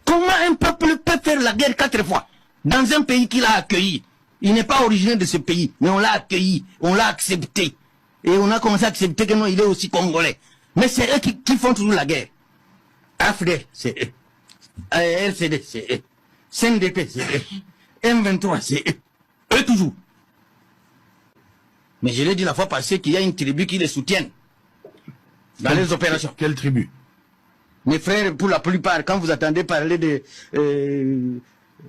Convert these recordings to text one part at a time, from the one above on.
Comment un peuple peut faire la guerre 4 fois dans un pays qui l'a accueilli? Il n'est pas originaire de ce pays, mais on l'a accueilli, on l'a accepté. Et on a commencé à accepter que non, il est aussi congolais. Mais c'est eux qui font toujours la guerre. AFD, c'est eux. LCD, c'est eux. CNDP, c'est eux. M23, c'est eux. Eux toujours. Mais je l'ai dit la fois passée qu'il y a une tribu qui les soutienne dans les opérations. Quelle tribu? Mes frères, pour la plupart, quand vous attendez parler de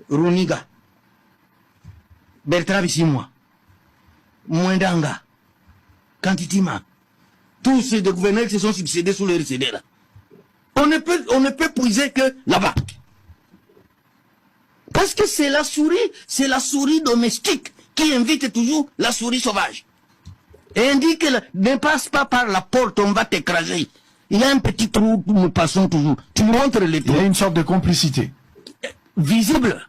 Runiga, Bertrand Bissimois, Mwendanga, Kantitima, tous ces gouverneurs qui se sont succédés sous le RCD là. On ne peut puiser que là-bas. Parce que c'est la souris domestique qui invite toujours la souris sauvage. Et on dit que ne passe pas par la porte, on va t'écraser. Il y a un petit trou où nous passons toujours. Tu montres les trous. Il y a une sorte de complicité. Visible.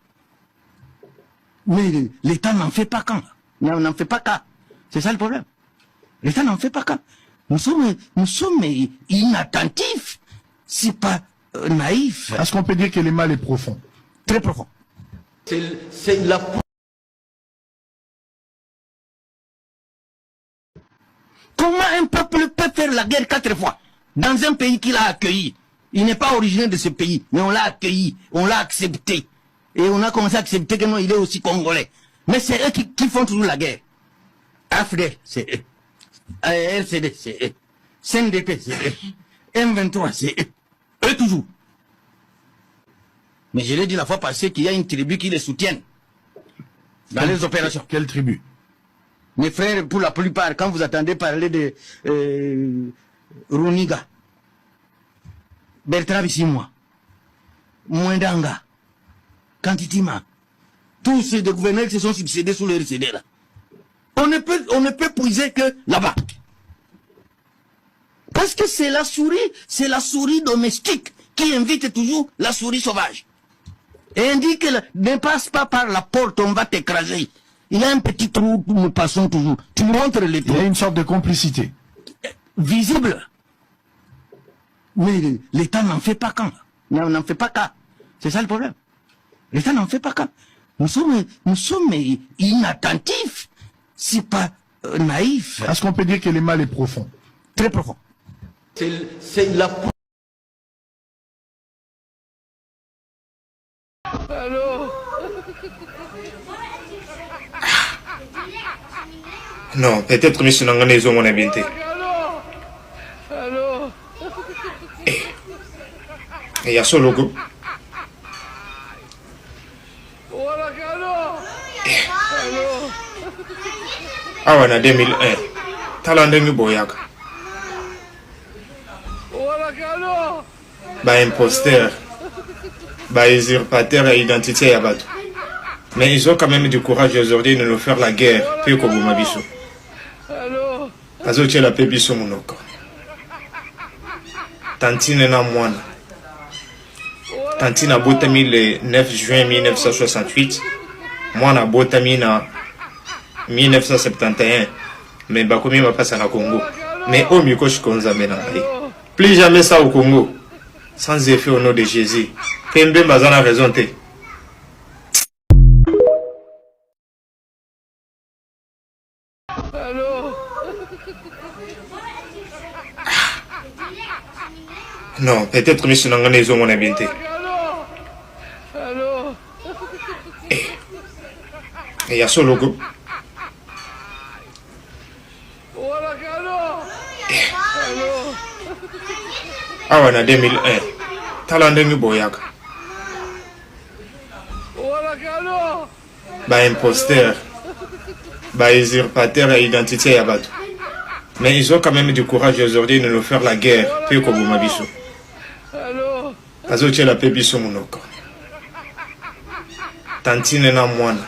Mais l'État n'en fait pas qu'un. N'en fait pas qu'un. C'est ça le problème. L'État n'en fait pas qu'un. Nous sommes inattentifs. C'est pas naïf. Est-ce qu'on peut dire que le mal est profond? Très profond. C'est la... Comment un peuple peut faire la guerre 4 fois dans un pays qui l'a accueilli? Il n'est pas originaire de ce pays, mais on l'a accueilli, on l'a accepté. Et on a commencé à accepter que non, il est aussi congolais. Mais c'est eux qui font toujours la guerre. AFD, c'est eux. LCD, c'est eux. CNDP, c'est eux. M23, c'est eux. Eux toujours. Mais je l'ai dit la fois passée qu'il y a une tribu qui les soutienne dans les opérations. Quelle tribu? Mes frères, pour la plupart, quand vous attendez parler de Runiga, Bertrand Bissimois, Mwendanga, Kantitima, tous ces gouverneurs qui se sont succédés sous le RCD là. On ne peut puiser que là-bas. Parce que c'est la souris domestique qui invite toujours la souris sauvage. Et on dit que ne passe pas par la porte, on va t'écraser. Il y a un petit trou où nous passons toujours. Tu montres les trous. Il y a une sorte de complicité. Visible. Mais l'État n'en fait pas qu'un. N'en fait pas qu'un. C'est ça le problème. L'État n'en fait pas qu'un. Nous sommes inattentifs. C'est pas naïf. Est-ce qu'on peut dire que le mal est profond? Très profond. C'est la... Allô? Non, peut-être que je n'ai pas mon habileté. Allô? Et il y a ce logo. Ah ouais, en 2001. Talent de Boyac. Imposteur. Usurpateur et identité à Batou. Mais ils ont quand même du courage aujourd'hui de nous faire la guerre. Puis comme vous m'avez dit. Azoche la pébiso monoko. Tantine na moine. Tantine a botami le 9 juin 1968. Moine a botami na 1971. Mais Bakomi m'a passé à Congo. Mais au Miko Shikonza mena. Plus jamais ça au Congo. Sans effet au nom de Jésus. Kembe Bazana raison te. Non, peut-être que je n'ai pas mon habileté. Et il y a ce logo. Ah ouais, en 2001. Talent de Boyac. Imposteur. Usurpateur et identité à Batou. Mais ils ont quand même du courage aujourd'hui de nous faire la guerre. Puis comme vous m'avez dit. Azoche la pébiso monoko. Tantine na moine.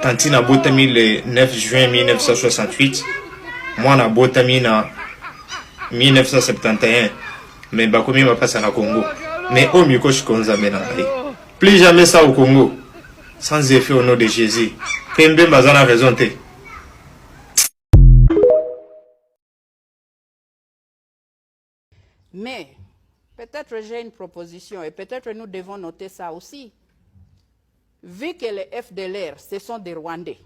Tantine a botami le 9 juin 1968. Moine a botami na 1971. Mais Bakomi m'a passé à Congo. Mais au Miko Shikonza mena. Plus jamais ça au Congo. Sans effet au nom de Jésus. Kembe Bazana raison te. Mais Peut-être j'ai une proposition et peut-être nous devons noter ça aussi. Vu que les FDLR, ce sont des Rwandais,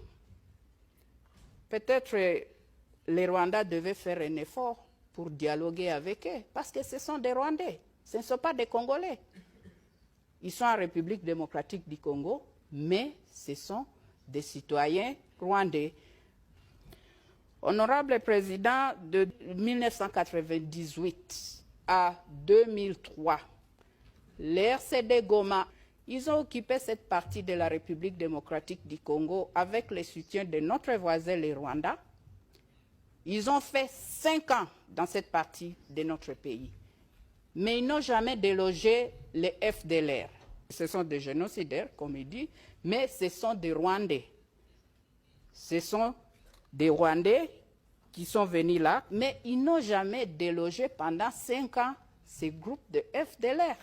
peut-être les Rwandais devaient faire un effort pour dialoguer avec eux, parce que ce sont des Rwandais, ce ne sont pas des Congolais. Ils sont en République démocratique du Congo, mais ce sont des citoyens rwandais. Honorable Président, de 1998 à 2003, les RCD Goma, ils ont occupé cette partie de la République démocratique du Congo avec le soutien de notre voisin, le Rwanda. Ils ont fait 5 ans dans cette partie de notre pays. Mais ils n'ont jamais délogé les FDLR. Ce sont des génocidaires, comme il dit, mais ce sont des Rwandais. Ce sont des Rwandais qui sont venus là, mais ils n'ont jamais délogé pendant 5 ans ces groupes de FDLR.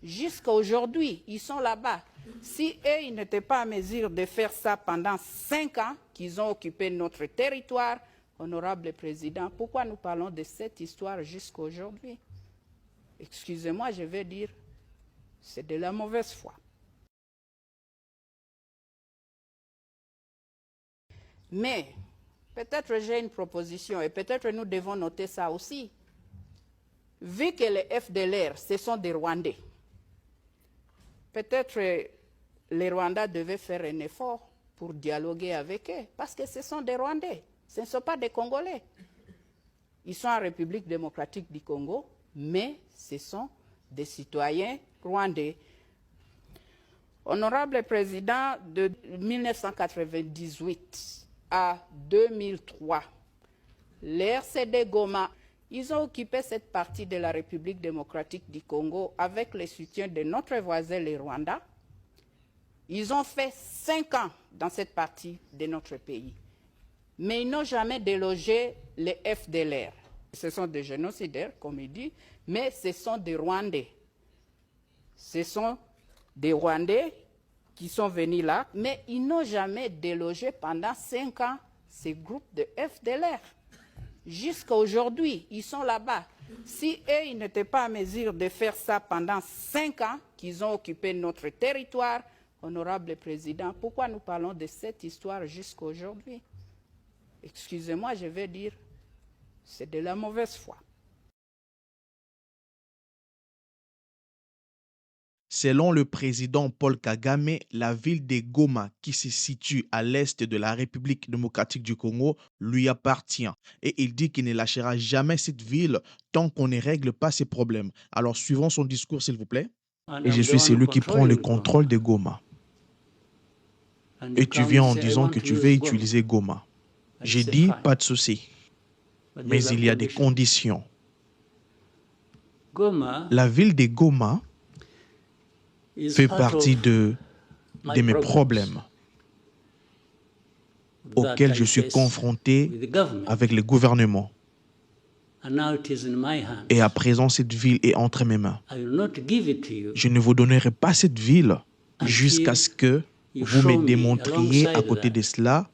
Jusqu'à aujourd'hui, ils sont là-bas. Si eux, ils n'étaient pas en mesure de faire ça pendant 5 ans, qu'ils ont occupé notre territoire, honorable Président, pourquoi nous parlons de cette histoire jusqu'à aujourd'hui? Excusez-moi, je vais dire, c'est de la mauvaise foi. Mais, peut-être j'ai une proposition et peut-être nous devons noter ça aussi. Vu que les FDLR, ce sont des Rwandais, peut-être les Rwandais devaient faire un effort pour dialoguer avec eux, parce que ce sont des Rwandais, ce ne sont pas des Congolais. Ils sont en République démocratique du Congo, mais ce sont des citoyens rwandais. Honorable Président, de 1998 à 2003, les RCD Goma, ils ont occupé cette partie de la République démocratique du Congo avec le soutien de notre voisin, le Rwanda. Ils ont fait 5 ans dans cette partie de notre pays. Mais ils n'ont jamais délogé les FDLR. Ce sont des génocidaires, comme il dit, mais ce sont des Rwandais. Ce sont des Rwandais qui sont venus là, mais ils n'ont jamais délogé pendant 5 ans ces groupes de FDLR. Jusqu'à aujourd'hui, ils sont là-bas. Si eux, ils n'étaient pas en mesure de faire ça pendant 5 ans, qu'ils ont occupé notre territoire, honorable Président, pourquoi nous parlons de cette histoire jusqu'à aujourd'hui? Excusez-moi, je vais dire, c'est de la mauvaise foi. Selon le président Paul Kagame, la ville de Goma, qui se situe à l'est de la République démocratique du Congo, lui appartient. Et il dit qu'il ne lâchera jamais cette ville tant qu'on ne règle pas ses problèmes. Alors, suivons son discours, s'il vous plaît. Et je suis celui qui prend le contrôle de Goma. Et tu viens en disant que tu veux utiliser Goma. J'ai dit, pas de souci. Mais il y a des conditions. La ville de Goma fait partie de mes problèmes auxquels je suis confronté avec le gouvernement. Et à présent, cette ville est entre mes mains. Je ne vous donnerai pas cette ville jusqu'à ce que vous me démontriez à côté de cela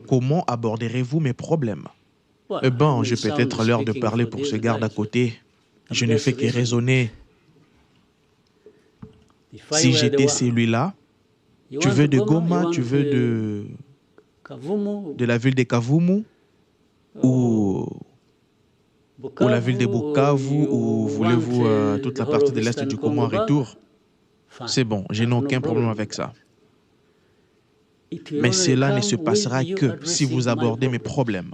comment aborderez-vous mes problèmes. Eh bien, j'ai peut-être l'heure de parler pour ce garde à côté. Je ne fais que raisonner. Si j'étais celui-là, tu veux de Goma, tu veux de la ville de Kavumu ou la ville de Bukavu ou voulez-vous toute la partie de l'Est du Congo en retour? C'est bon, je n'ai aucun problème avec ça. Mais cela ne se passera que si vous abordez mes problèmes.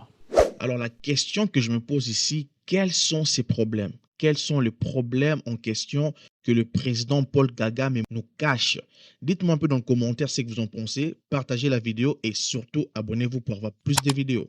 Alors la question que je me pose ici, quels sont ces problèmes? Quels sont les problèmes en question que le président Paul Kagame nous cache? Dites-moi un peu dans les commentaires ce que vous en pensez. Partagez la vidéo et surtout abonnez-vous pour avoir plus de vidéos.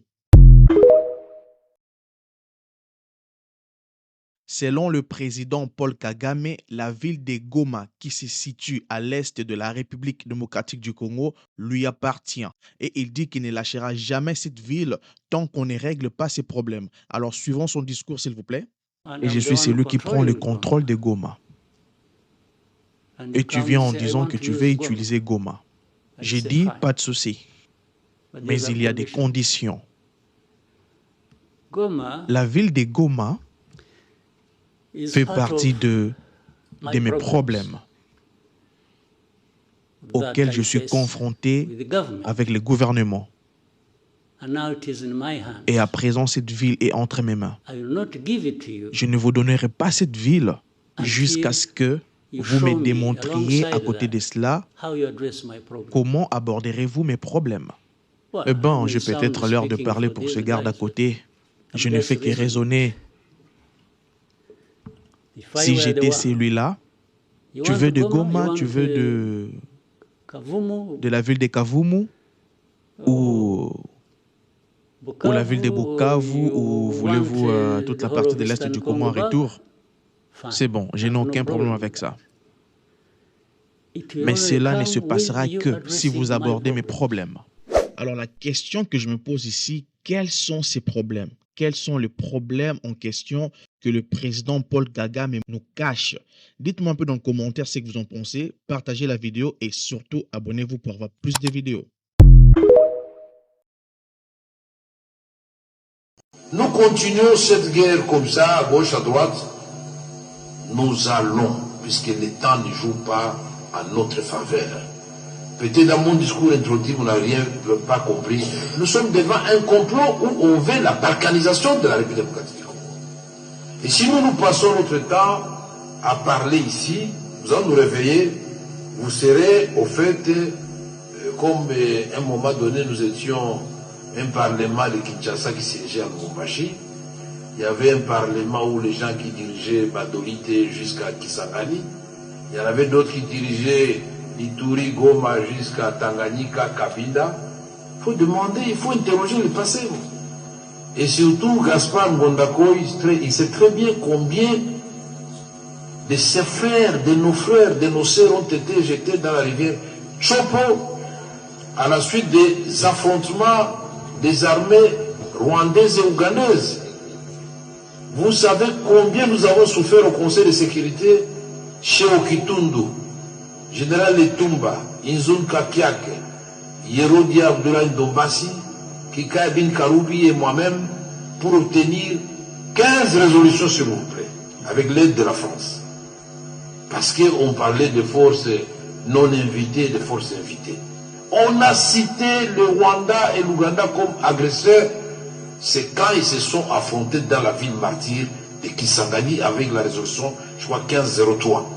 Selon le président Paul Kagame, la ville de Goma, qui se situe à l'est de la République démocratique du Congo, lui appartient. Et il dit qu'il ne lâchera jamais cette ville tant qu'on ne règle pas ses problèmes. Alors suivons son discours, s'il vous plaît. Et je suis celui qui prend le contrôle de Goma. Et tu viens en disant que tu veux utiliser Goma. J'ai dit, pas de souci. Mais il y a des conditions. La ville de Goma fait partie de mes problèmes auxquels je suis confronté avec le gouvernement. Et à présent, cette ville est entre mes mains. Je ne vous donnerai pas cette ville jusqu'à ce que vous me démontriez à côté de cela comment aborderez-vous mes problèmes. Eh bien, j'ai peut-être l'heure de parler pour ce garde à côté. Je ne fais que raisonner. Si j'étais celui-là, tu veux de Goma, tu veux de la ville de Kavumu ou la ville de Bukavu ou voulez-vous toute la partie de l'Est du Congo en retour? C'est bon, je n'ai aucun problème avec ça. Mais cela ne se passera que si vous abordez mes problèmes. Alors la question que je me pose ici, quels sont ces problèmes? Quels sont les problèmes en question que le président Paul Kagame nous cache? Dites-moi un peu dans le commentaire ce que vous en pensez, partagez la vidéo et surtout abonnez-vous pour avoir plus de vidéos. Nous continuons cette guerre comme ça, à gauche, à droite. Nous allons, puisque le temps ne joue pas à notre faveur. Peut-être dans mon discours introductif, vous n'avez pas compris. Nous sommes devant un complot où on veut la balkanisation de la République démocratique du Congo. Et si nous passons notre temps à parler ici, nous allons nous réveiller, vous serez au fait, comme à un moment donné, nous étions un parlement de Kinshasa qui siégeait à Lubumbashi. Il y avait un parlement où les gens qui dirigeaient Badolite jusqu'à Kisangani. Il y en avait d'autres qui dirigeaient Ituri, Goma jusqu'à Tanganyika, Kabinda. Il faut demander, il faut interroger le passé. Et surtout, Gaspard Ngondako, il sait très bien combien de ses frères, de nos frères, de nos sœurs ont été jetés dans la rivière Chopo à la suite des affrontements des armées rwandaises et ougandaises. Vous savez combien nous avons souffert au Conseil de sécurité chez Okitundu, Général Etumba, Inzun Kakiake, Yerodia Abdoulaye Ndombasi, Kika Bin Karoubi et moi-même pour obtenir 15 résolutions s'il vous plaît, avec l'aide de la France. Parce qu'on parlait de forces non invitées, de forces invitées. On a cité le Rwanda et l'Ouganda comme agresseurs. C'est quand ils se sont affrontés dans la ville martyre de Kisangani avec la résolution, je crois, 1503.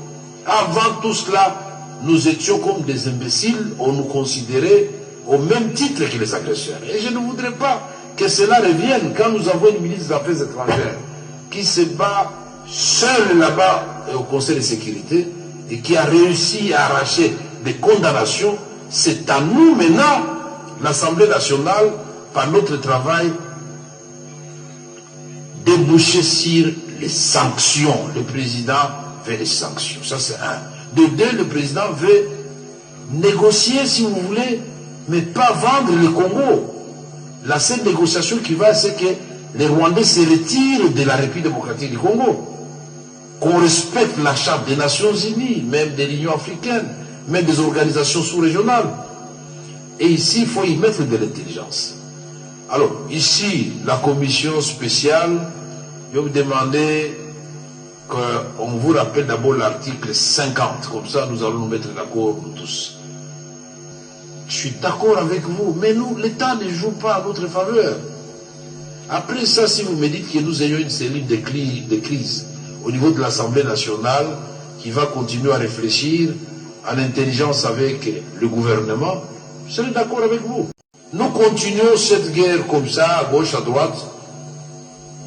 Avant tout cela, nous étions comme des imbéciles, on nous considérait au même titre que les agresseurs. Et je ne voudrais pas que cela revienne quand nous avons une ministre des Affaires étrangères qui se bat seule là-bas au Conseil de sécurité et qui a réussi à arracher des condamnations. C'est à nous maintenant, l'Assemblée nationale, par notre travail, déboucher sur les sanctions. Le président veut les sanctions. Ça, c'est un. De deux, le président veut négocier, si vous voulez, mais pas vendre le Congo. La seule négociation qui va, c'est que les Rwandais se retirent de la République démocratique du Congo. Qu'on respecte la Charte des Nations Unies, même de l'Union africaine, même des organisations sous-régionales. Et ici, il faut y mettre de l'intelligence. Alors, ici, la commission spéciale, je vais vous demander qu'on vous rappelle d'abord l'article 50. Comme ça, nous allons nous mettre d'accord, nous tous. Je suis d'accord avec vous, mais nous, l'État ne joue pas à notre faveur. Après ça, si vous me dites que nous ayons une cellule de crise au niveau de l'Assemblée nationale qui va continuer à réfléchir à l'intelligence avec le gouvernement, je serai d'accord avec vous. Nous continuons cette guerre comme ça, à gauche, à droite.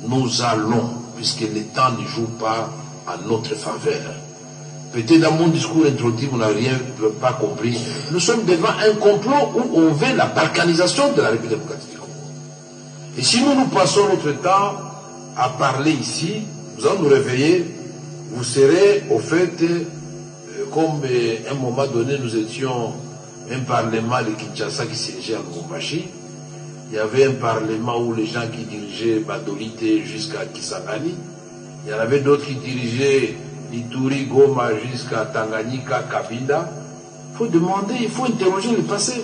Nous allons, puisque le temps ne joue pas à notre faveur. Peut-être dans mon discours introductif, vous n'avez pas compris. Nous sommes devant un complot où on veut la balkanisation de la République démocratique du Congo. Et si nous passons notre temps à parler ici, nous allons nous réveiller, vous serez au fait, comme à un moment donné, nous étions un parlement de Kinshasa qui siégeait à Lubumbashi. Il y avait un parlement où les gens qui dirigeaient Badolite jusqu'à Kisangani. Il y en avait d'autres qui dirigeaient Ituri, Goma jusqu'à Tanganyika, Kabinda. Il faut demander, il faut interroger le passé.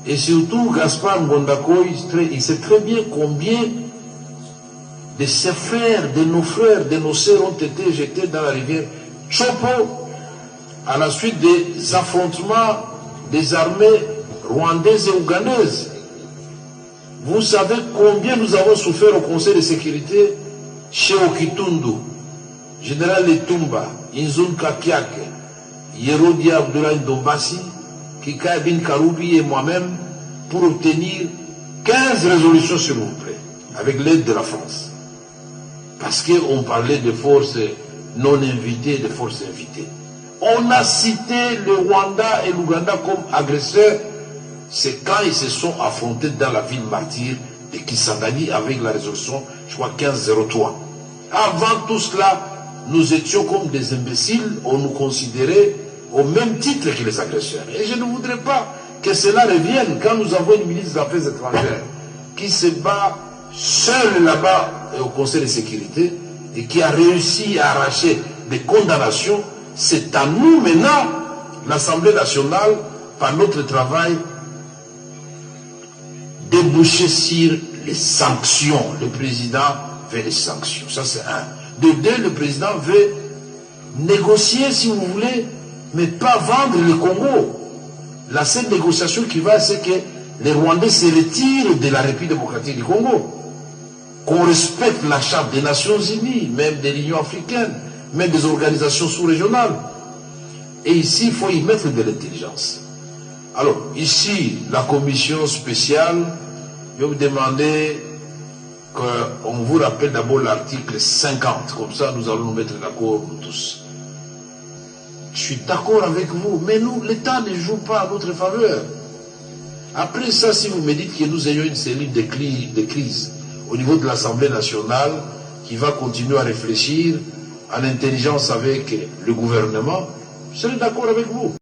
Et surtout, Gaspard Ngondako, il sait très bien combien de ses frères, de nos sœurs ont été jetés dans la rivière Chopo à la suite des affrontements des armées rwandaises et ougandaises. Vous savez combien nous avons souffert au Conseil de sécurité chez Okitundu, Général Letumba, Inzun Kapiake, Yerodia Abdoulaye Ndombasi, Kika Bin Karoubi et moi-même pour obtenir 15 résolutions, s'il vous plaît, avec l'aide de la France. Parce qu'on parlait de forces non invitées et de forces invitées. On a cité le Rwanda et l'Ouganda comme agresseurs. C'est quand ils se sont affrontés dans la ville martyre de Kisangani avec la résolution, je crois, 1503. Avant tout cela, nous étions comme des imbéciles, on nous considérait au même titre que les agresseurs. Et je ne voudrais pas que cela revienne quand nous avons une ministre des Affaires étrangères qui se bat seule là-bas au Conseil de sécurité et qui a réussi à arracher des condamnations. C'est à nous maintenant, l'Assemblée nationale, par notre travail, déboucher sur les sanctions. Le président veut les sanctions. Ça, c'est un. De deux, le président veut négocier, si vous voulez, mais pas vendre le Congo. La seule négociation qui va, c'est que les Rwandais se retirent de la République démocratique du Congo. Qu'on respecte la Charte des Nations Unies, même de l'Union africaine, même des organisations sous-régionales. Et ici, il faut y mettre de l'intelligence. Alors, ici, la commission spéciale, je vais vous demander qu'on vous rappelle d'abord l'article 50. Comme ça, nous allons nous mettre d'accord, nous tous. Je suis d'accord avec vous, mais nous, l'État ne joue pas à notre faveur. Après ça, si vous me dites que nous ayons une cellule de crise au niveau de l'Assemblée nationale qui va continuer à réfléchir en intelligence avec le gouvernement, je serai d'accord avec vous.